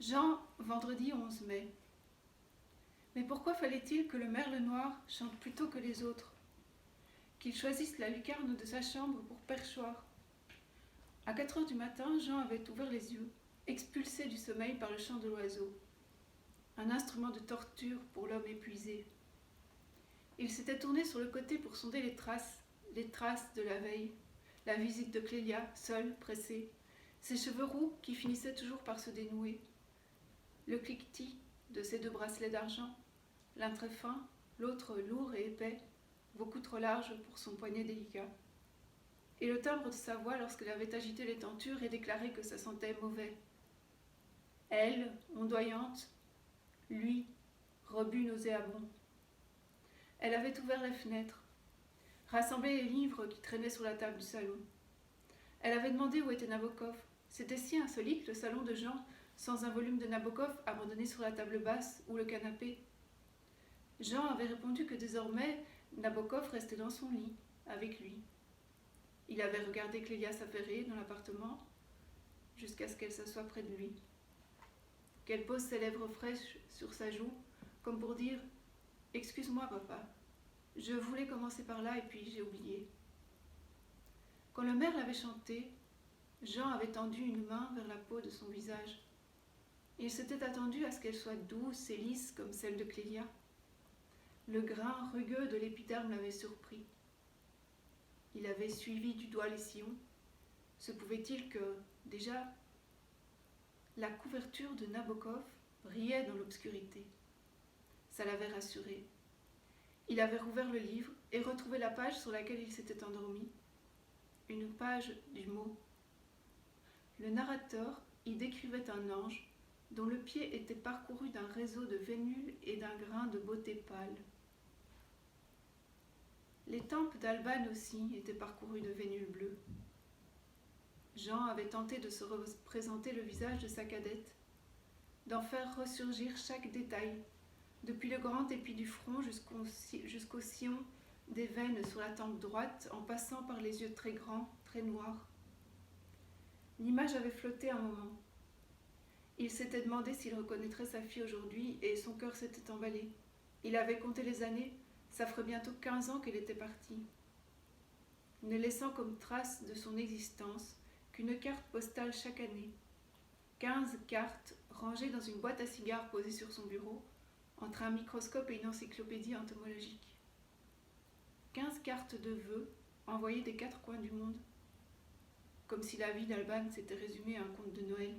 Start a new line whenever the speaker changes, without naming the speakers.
Jean, vendredi 11 mai. Mais pourquoi fallait-il que le merle noir chante plus tôt que les autres, qu'il choisisse la lucarne de sa chambre pour perchoir? À 4 heures du matin, Jean avait ouvert les yeux, expulsé du sommeil par le chant de l'oiseau. Un instrument de torture pour l'homme épuisé. Il s'était tourné sur le côté pour sonder les traces de la veille, la visite de Clélia, seule, pressée, ses cheveux roux qui finissaient toujours par se dénouer, le cliquetis de ses 2 bracelets d'argent, l'un très fin, l'autre lourd et épais, beaucoup trop large pour son poignet délicat. Et le timbre de sa voix lorsqu'elle avait agité les tentures et déclaré que ça sentait mauvais. Elle, ondoyante, lui, rebut nauséabond. Elle avait ouvert les fenêtres, rassemblé les livres qui traînaient sur la table du salon. Elle avait demandé où était Nabokov. C'était si insolite, le salon de Jean, sans un volume de Nabokov abandonné sur la table basse ou le canapé. Jean avait répondu que désormais, Nabokov restait dans son lit, avec lui. Il avait regardé Clélia s'affairer dans l'appartement, jusqu'à ce qu'elle s'assoie près de lui. Qu'elle pose ses lèvres fraîches sur sa joue, comme pour dire « Excuse-moi, papa, je voulais commencer par là et puis j'ai oublié. » Quand le merle avait chanté, Jean avait tendu une main vers la peau de son visage. Il s'était attendu à ce qu'elle soit douce et lisse comme celle de Clélia. Le grain rugueux de l'épiderme l'avait surpris. Il avait suivi du doigt les sillons. Se pouvait-il que, déjà, la couverture de Nabokov brillait dans l'obscurité? Ça l'avait rassuré. Il avait rouvert le livre et retrouvé la page sur laquelle il s'était endormi. Une page du mot. Le narrateur y décrivait un ange dont le pied était parcouru d'un réseau de vénules et d'un grain de beauté pâle. Les tempes d'Alban aussi étaient parcourues de vénules bleues. Jean avait tenté de se représenter le visage de sa cadette, d'en faire ressurgir chaque détail, depuis le grand épi du front jusqu'au sillon des veines sur la tempe droite, en passant par les yeux très grands, très noirs. L'image avait flotté un moment. Il s'était demandé s'il reconnaîtrait sa fille aujourd'hui et son cœur s'était emballé. Il avait compté les années, ça ferait bientôt 15 ans qu'elle était partie, ne laissant comme trace de son existence qu'une carte postale chaque année. 15 cartes rangées dans une boîte à cigares posée sur son bureau, entre un microscope et une encyclopédie entomologique. 15 cartes de vœux envoyées des 4 coins du monde, comme si la vie d'Alban s'était résumée à un conte de Noël.